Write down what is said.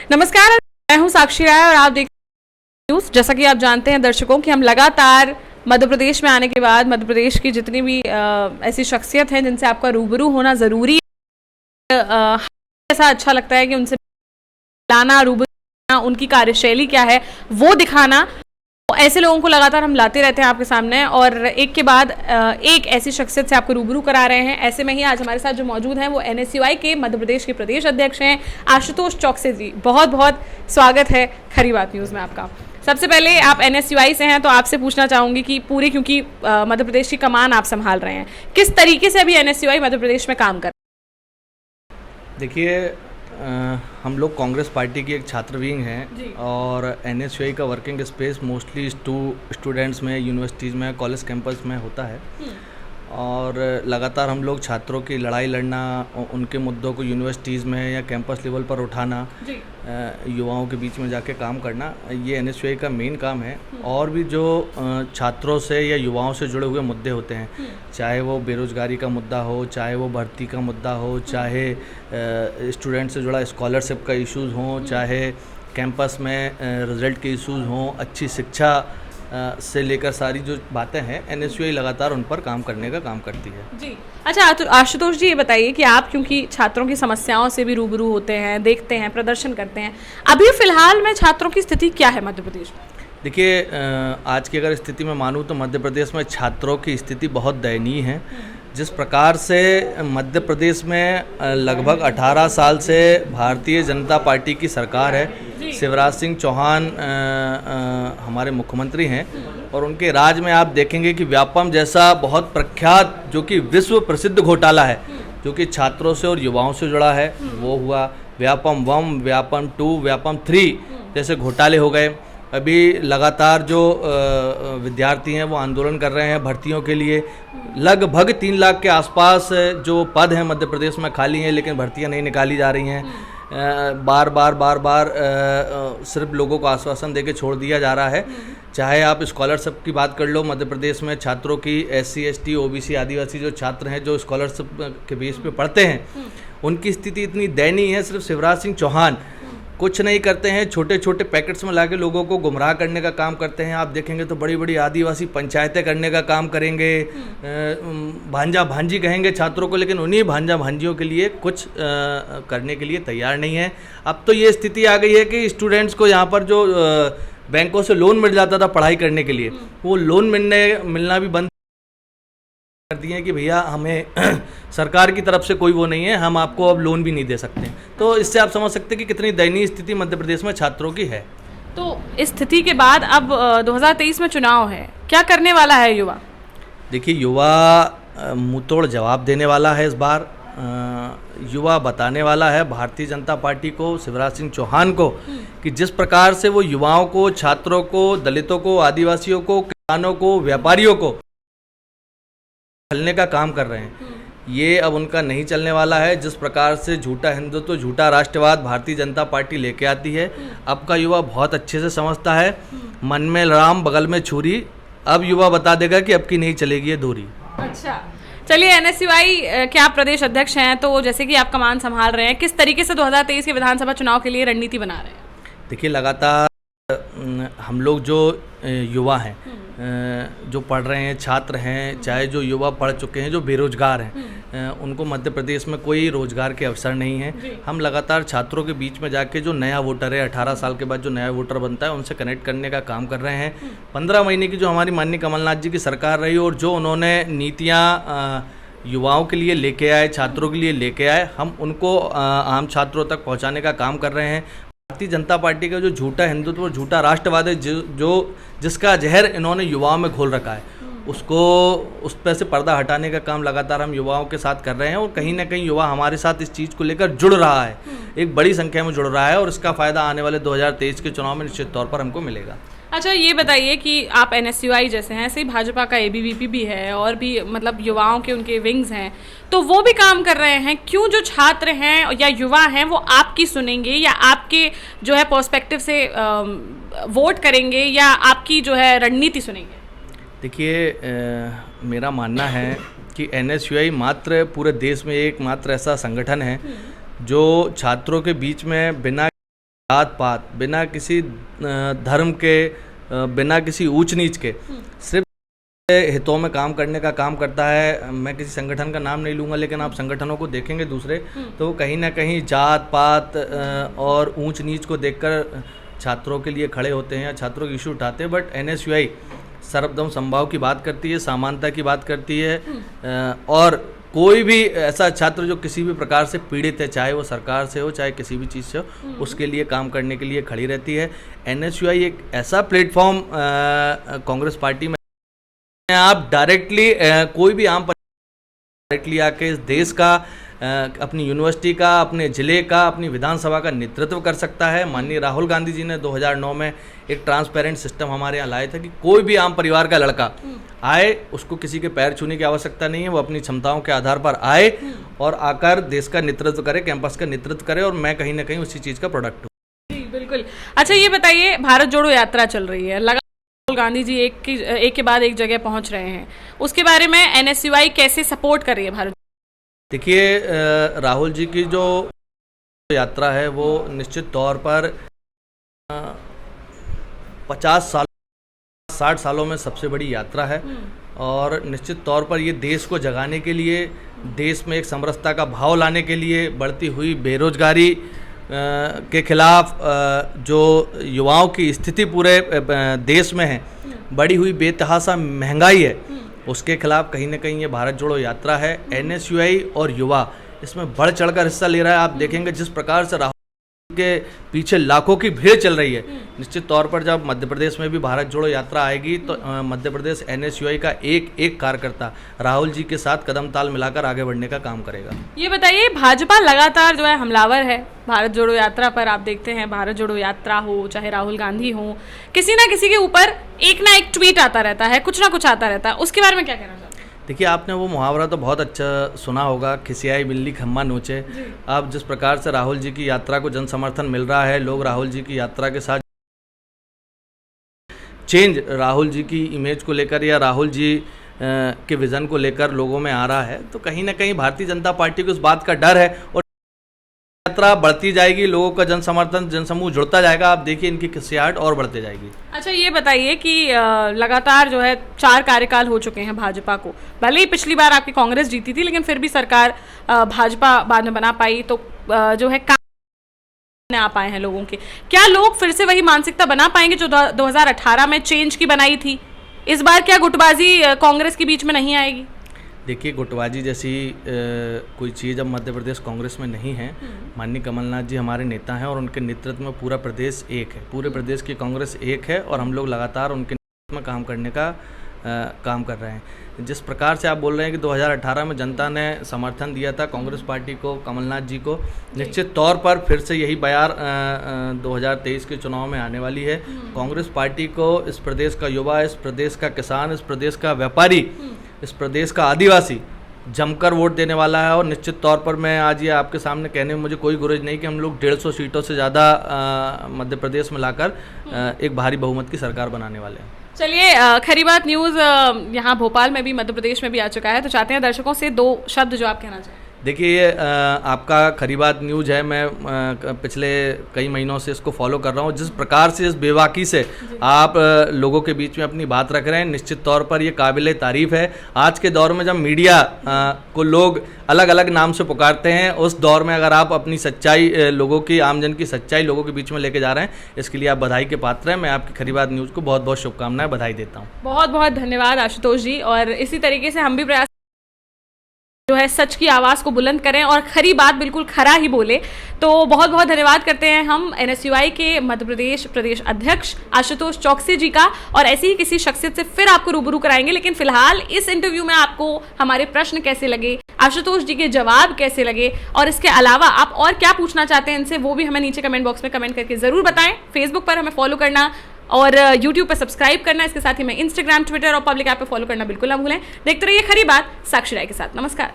नमस्कार, मैं हूं साक्षी राय और आप देख रहे हैं न्यूज़। जैसा कि आप जानते हैं दर्शकों कि हम लगातार मध्य प्रदेश में आने के बाद मध्य प्रदेश की जितनी भी ऐसी शख्सियत हैं जिनसे आपका रूबरू होना ज़रूरी है, ऐसा अच्छा लगता है कि उनसे लाना, रूबरू होना, उनकी कार्यशैली क्या है वो दिखाना। तो ऐसे लोगों को लगातार हम लाते रहते हैं आपके सामने और एक के बाद एक ऐसी शख्सियत से आपको रूबरू करा रहे हैं। ऐसे में ही आज हमारे साथ जो मौजूद हैं वो NSUI के मध्य प्रदेश के प्रदेश अध्यक्ष हैं आशुतोष चौकसे जी। बहुत बहुत स्वागत है खरी बात न्यूज़ में आपका। सबसे पहले आप NSUI से हैं तो आपसे पूछना चाहूँगी कि पूरी, क्योंकि मध्य प्रदेश की कमान आप संभाल रहे हैं, किस तरीके से अभी NSUI मध्य प्रदेश में काम कर रहे हैं? देखिए, हम लोग कांग्रेस पार्टी की एक छात्र विंग हैं और NSUI का वर्किंग स्पेस मोस्टली स्टूडेंट्स में, यूनिवर्सिटीज़ में, कॉलेज कैंपस में होता है और लगातार हम लोग छात्रों की लड़ाई लड़ना, उनके मुद्दों को यूनिवर्सिटीज़ में या कैंपस लेवल पर उठाना, युवाओं के बीच में जाके काम करना, ये NSUI का मेन काम है। और भी जो छात्रों से या युवाओं से जुड़े हुए मुद्दे होते हैं, चाहे वो बेरोज़गारी का मुद्दा हो, चाहे वो भर्ती का मुद्दा हो, चाहे स्टूडेंट से जुड़ा स्कॉलरशिप का इश्यूज़ हों, चाहे कैंपस में रिज़ल्ट के इश्यूज़ हों, अच्छी शिक्षा से लेकर सारी जो बातें हैं, NSUI लगातार उन पर काम करने का काम करती है। जी अच्छा, आशुतोष जी ये बताइए कि आप क्योंकि छात्रों की समस्याओं से भी रूबरू होते हैं, देखते हैं, प्रदर्शन करते हैं, अभी फिलहाल में छात्रों की स्थिति क्या है मध्य प्रदेश में? देखिए, आज की अगर स्थिति में मानूँ तो मध्य प्रदेश में छात्रों की स्थिति बहुत दयनीय है। जिस प्रकार से मध्य प्रदेश में लगभग 18 साल से भारतीय जनता पार्टी की सरकार है, शिवराज सिंह चौहान हमारे मुख्यमंत्री हैं और उनके राज में आप देखेंगे कि व्यापम जैसा बहुत प्रख्यात, जो कि विश्व प्रसिद्ध घोटाला है, जो कि छात्रों से और युवाओं से जुड़ा है, वो हुआ। व्यापम 1, व्यापम 2, व्यापम 3 जैसे घोटाले हो गए। अभी लगातार जो विद्यार्थी हैं वो आंदोलन कर रहे हैं भर्तियों के लिए। लगभग 3 लाख के आसपास जो पद हैं मध्य प्रदेश में खाली हैं, लेकिन भर्तियां नहीं निकाली जा रही हैं। बार बार सिर्फ लोगों को आश्वासन देके छोड़ दिया जा रहा है। चाहे आप स्कॉलरशिप की बात कर लो, मध्य प्रदेश में छात्रों की SC ST OBC आदिवासी जो छात्र हैं जो स्कॉलरशिप के बेस पे पढ़ते हैं, उनकी स्थिति इतनी दयनीय है। सिर्फ शिवराज सिंह चौहान कुछ नहीं करते हैं, छोटे छोटे पैकेट्स में लाके लोगों को गुमराह करने का काम करते हैं। आप देखेंगे तो बड़ी बड़ी आदिवासी पंचायतें करने का काम करेंगे, भांजा भांजी कहेंगे छात्रों को, लेकिन उन्हीं भांजा भांजियों के लिए कुछ करने के लिए तैयार नहीं है। अब तो ये स्थिति आ गई है कि स्टूडेंट्स को यहाँ पर जो बैंकों से लोन मिल जाता था पढ़ाई करने के लिए, वो लोन मिलना भी बंद कर दिए कि भैया हमें सरकार की तरफ से कोई वो नहीं है, हम आपको अब लोन भी नहीं दे सकते। तो इससे आप समझ सकते हैं कि कितनी दयनीय स्थिति मध्य प्रदेश में छात्रों की है। तो इस स्थिति के बाद अब 2023 में चुनाव है, क्या करने वाला है युवा? देखिए, युवा मुंहतोड़ जवाब देने वाला है इस बार। युवा बताने वाला है भारतीय जनता पार्टी को, शिवराज सिंह चौहान को, कि जिस प्रकार से वो युवाओं को, छात्रों को, दलितों को, आदिवासियों को, किसानों को, व्यापारियों को चलने का काम कर रहे हैं, ये अब उनका नहीं चलने वाला है। जिस प्रकार से झूठा हिंदुत्व, झूठा राष्ट्रवाद भारतीय जनता पार्टी लेके आती है, अब का युवा बहुत अच्छे से समझता है। मन में राम बगल में छुरी, अब युवा बता देगा कि अब की नहीं चलेगी ये दूरी। अच्छा, चलिए, NSUI के आप प्रदेश अध्यक्ष हैं, तो जैसे कि आप कमान संभाल रहे हैं, किस तरीके से 2023 के विधानसभा चुनाव के लिए रणनीति बना रहे हैं? देखिए, लगातार हम लोग जो युवा हैं, जो पढ़ रहे हैं, छात्र हैं, चाहे जो युवा पढ़ चुके हैं, जो बेरोजगार हैं, उनको मध्य प्रदेश में कोई रोजगार के अवसर नहीं है। हम लगातार छात्रों के बीच में जाके जो नया वोटर है, 18 साल के बाद जो नया वोटर बनता है, उनसे कनेक्ट करने का काम कर रहे हैं। 15 महीने की जो हमारी माननीय कमलनाथ जी की सरकार रही और जो उन्होंने नीतियाँ युवाओं के लिए लेके आए, छात्रों के लिए लेके आए, हम उनको आम छात्रों तक पहुँचाने का काम कर रहे हैं। भारतीय जनता पार्टी का जो झूठा हिंदुत्व और झूठा राष्ट्रवाद है, जिसका जहर इन्होंने युवाओं में घोल रखा है, उसको उस पर से पर्दा हटाने का काम लगातार हम युवाओं के साथ कर रहे हैं और कहीं ना कहीं युवा हमारे साथ इस चीज़ को लेकर जुड़ रहा है, एक बड़ी संख्या में जुड़ रहा है और इसका फ़ायदा आने वाले 2023 के चुनाव में निश्चित तौर पर हमको मिलेगा। अच्छा, ये बताइए कि आप NSUI जैसे हैं, ऐसे ही भाजपा का ABVP भी है और भी मतलब युवाओं के उनके विंग्स हैं, तो वो भी काम कर रहे हैं। क्यों जो छात्र हैं या युवा हैं वो आपकी सुनेंगे या आपके जो है पर्सपेक्टिव से वोट करेंगे या आपकी जो है रणनीति सुनेंगे? देखिए, मेरा मानना है कि NSUI मात्र पूरे देश में एकमात्र ऐसा संगठन है जो छात्रों के बीच में बिना जात पात, बिना किसी धर्म के, बिना किसी ऊंच नीच के, सिर्फ हितों में काम करने का काम करता है। मैं किसी संगठन का नाम नहीं लूँगा, लेकिन आप संगठनों को देखेंगे दूसरे, तो कहीं ना कहीं जात पात और ऊंच नीच को देखकर छात्रों के लिए खड़े होते हैं या छात्रों की इशू उठाते हैं। बट NSUI सर्वधर्म समभाव की बात करती है, समानता की बात करती है, और कोई भी ऐसा छात्र जो किसी भी प्रकार से पीड़ित है, चाहे वो सरकार से हो चाहे किसी भी चीज़ से हो, उसके लिए काम करने के लिए खड़ी रहती है। NSUI एक ऐसा प्लेटफॉर्म कांग्रेस पार्टी में आप डायरेक्टली कोई भी आम डायरेक्टली आके इस देश का, अपनी यूनिवर्सिटी का, अपने ज़िले का, अपनी विधानसभा का नेतृत्व कर सकता है। माननीय राहुल गांधी जी ने 2009 में एक ट्रांसपेरेंट सिस्टम हमारे यहाँ लाया था कि कोई भी आम परिवार का लड़का आए, उसको किसी के पैर छूने की आवश्यकता नहीं है, वो अपनी क्षमताओं के आधार पर आए और आकर देश का नेतृत्व करे, कैंपस का नेतृत्व करे, और मैं कहीं ना कहीं उसी चीज़ का प्रोडक्ट हूँ। जी बिल्कुल। अच्छा ये बताइए, भारत जोड़ो यात्रा चल रही है, राहुल गांधी जी एक के बाद एक जगह पहुंच रहे हैं, उसके बारे में NSUI कैसे सपोर्ट कर रही है भारत? देखिए, राहुल जी की जो यात्रा है वो निश्चित तौर पर 50-60 सालों में सबसे बड़ी यात्रा है, और निश्चित तौर पर ये देश को जगाने के लिए, देश में एक समरसता का भाव लाने के लिए, बढ़ती हुई बेरोजगारी के खिलाफ जो युवाओं की स्थिति पूरे देश में है, बढ़ी हुई बेतहाशा महंगाई है, उसके खिलाफ कहीं ना कहीं ये भारत जोड़ो यात्रा है। NSUI और युवा इसमें बढ़ चढ़कर हिस्सा ले रहा है। आप देखेंगे जिस प्रकार से राहुल के पीछे लाखों की भीड़ चल रही है, निश्चित तौर पर जब मध्य प्रदेश में भी भारत जोड़ो यात्रा आएगी तो मध्य प्रदेश NSUI का एक एक कार्यकर्ता राहुल जी के साथ कदम ताल मिलाकर आगे बढ़ने का काम करेगा। ये बताइए, भाजपा लगातार जो है हमलावर है भारत जोड़ो यात्रा पर। आप देखते हैं भारत जोड़ो यात्रा हो चाहे राहुल गांधी हो, किसी ना किसी के ऊपर एक ना एक ट्वीट आता रहता है, कुछ ना कुछ आता रहता है, उसके बारे में क्या कहना चाहते हैं? देखिए, आपने वो मुहावरा तो बहुत अच्छा सुना होगा, खिसियाई बिल्ली खम्मा नोचे। अब जिस प्रकार से राहुल जी की यात्रा को जन समर्थन मिल रहा है, लोग राहुल जी की यात्रा के साथ चेंज राहुल जी की इमेज को लेकर या राहुल जी के विज़न को लेकर लोगों में आ रहा है, तो कहीं ना कहीं भारतीय जनता पार्टी को इस बात का डर है, और यात्रा बढ़ती जाएगी, लोगों का जन समर्थन, जनसमूह जुड़ता जाएगा। आप देखिए इनकी खिसियाहट और बढ़ते जाएगी। अच्छा ये बताइए कि लगातार जो है 4 कार्यकाल हो चुके हैं भाजपा को, भले ही पिछली बार आपकी कांग्रेस जीती थी, लेकिन फिर भी सरकार भाजपा बाद में बना पाई, तो जो है काम आ पाए हैं लोगों के। क्या लोग फिर से वही मानसिकता बना पाएंगे जो 2018 में चेंज की बनाई थी? इस बार क्या गुटबाजी कांग्रेस के बीच में नहीं आएगी? देखिए, गुटबाजी जैसी कोई चीज़ अब मध्य प्रदेश कांग्रेस में नहीं है। माननीय कमलनाथ जी हमारे नेता हैं और उनके नेतृत्व में पूरा प्रदेश एक है, पूरे प्रदेश की कांग्रेस एक है, और हम लोग लगातार उनके नेतृत्व में काम करने का काम कर रहे हैं। जिस प्रकार से आप बोल रहे हैं कि 2018 में जनता ने समर्थन दिया था कांग्रेस पार्टी को, कमलनाथ जी को, निश्चित तौर पर फिर से यही बयार 2023 के चुनाव में आने वाली है। कांग्रेस पार्टी को इस प्रदेश का युवा, इस प्रदेश का किसान, इस प्रदेश का व्यापारी, इस प्रदेश का आदिवासी जमकर वोट देने वाला है, और निश्चित तौर पर मैं आज ये आपके सामने कहने में मुझे कोई गुरेज नहीं कि हम लोग 150 सीटों से ज़्यादा मध्य प्रदेश में लाकर एक भारी बहुमत की सरकार बनाने वाले हैं। चलिए, खरी बात न्यूज़ यहाँ भोपाल में भी, मध्य प्रदेश में भी आ चुका है, तो चाहते हैं दर्शकों से 2 शब्द जो आप कहना चाहें। देखिए, आपका खरी बात न्यूज़ है, मैं पिछले कई महीनों से इसको फॉलो कर रहा हूँ। जिस प्रकार से, इस बेबाकी से आप लोगों के बीच में अपनी बात रख रहे हैं, निश्चित तौर पर ये काबिल तारीफ़ है। आज के दौर में जब मीडिया को लोग अलग अलग नाम से पुकारते हैं, उस दौर में अगर आप अपनी सच्चाई, लोगों की, आमजन की सच्चाई लोगों के बीच में लेके जा रहे हैं, इसके लिए आप बधाई के पात्र हैं। मैं आपकी खरी बात न्यूज़ को बहुत बहुत शुभकामनाएं, बधाई देता हूँ। बहुत बहुत धन्यवाद आशुतोष जी, और इसी तरीके से हम भी प्रयास जो है सच की आवाज़ को बुलंद करें और खरी बात बिल्कुल खरा ही बोले। तो बहुत बहुत धन्यवाद करते हैं हम NSUI के मध्य प्रदेश अध्यक्ष आशुतोष चौकसी जी का, और ऐसी ही किसी शख्सियत से फिर आपको रूबरू कराएंगे। लेकिन फिलहाल इस इंटरव्यू में आपको हमारे प्रश्न कैसे लगे, आशुतोष जी के जवाब कैसे लगे, और इसके अलावा आप और क्या पूछना चाहते हैं इनसे, वो भी हमें नीचे कमेंट बॉक्स में कमेंट करके ज़रूर बताएं। फेसबुक पर हमें फॉलो करना और YouTube पर सब्सक्राइब करना, इसके साथ ही मैं Instagram, Twitter और पब्लिक ऐप पे फॉलो करना बिल्कुल ना भूलें। देखते रहिए खरी बात साक्षी राय के साथ। नमस्कार।